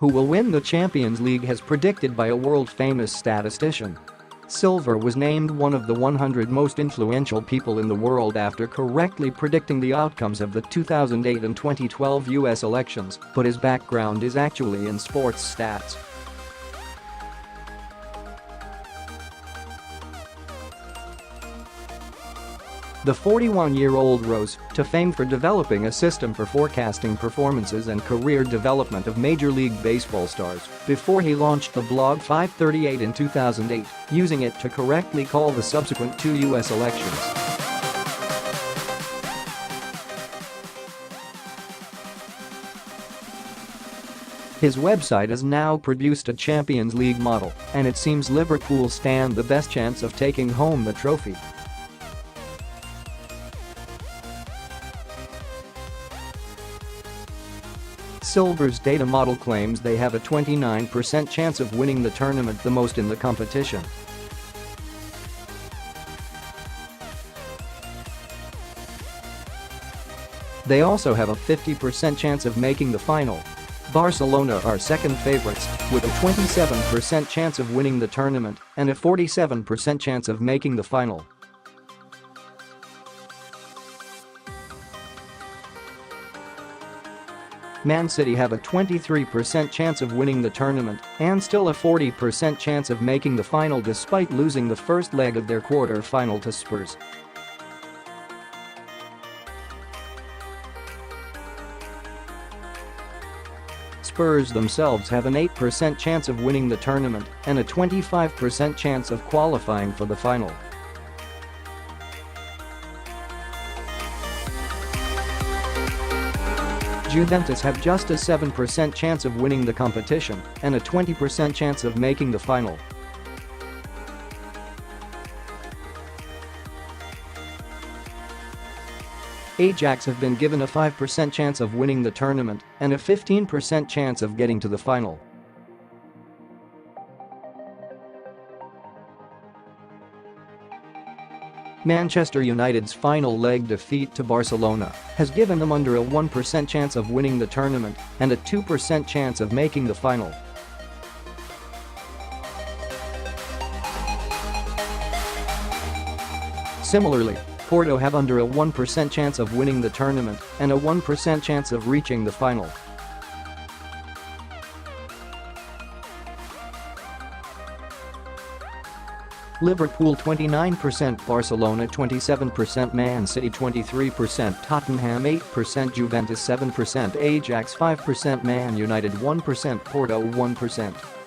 who will win the Champions League as predicted by a world-famous statistician. Silva was named one of the 100 most influential people in the world after correctly predicting the outcomes of the 2008 and 2012 US elections, but his background is actually in sports stats. The 41-year-old rose to fame for developing a system for forecasting performances and career development of Major League Baseball stars before he launched the blog 538 in 2008, using it to correctly call the subsequent two U.S. elections. His website has now produced a Champions League model, and it seems Liverpool stand the best chance of taking home the trophy. Silva's data model claims they have a 29% chance of winning the tournament, the most in the competition. They also have a 50% chance of making the final. Barcelona are second favorites, with a 27% chance of winning the tournament and a 47% chance of making the final. Man City have a 23% chance of winning the tournament and still a 40% chance of making the final despite losing the first leg of their quarter-final to Spurs. Spurs themselves have an 8% chance of winning the tournament and a 25% chance of qualifying for the final. Juventus have just a 7% chance of winning the competition and a 20% chance of making the final. Ajax have been given a 5% chance of winning the tournament and a 15% chance of getting to the final. Manchester United's final leg defeat to Barcelona has given them under a 1% chance of winning the tournament and a 2% chance of making the final. Similarly, Porto have under a 1% chance of winning the tournament and a 1% chance of reaching the final. Liverpool 29%, Barcelona 27%, Man City 23%, Tottenham 8%, Juventus 7%, Ajax 5%, Man United 1%, Porto 1%.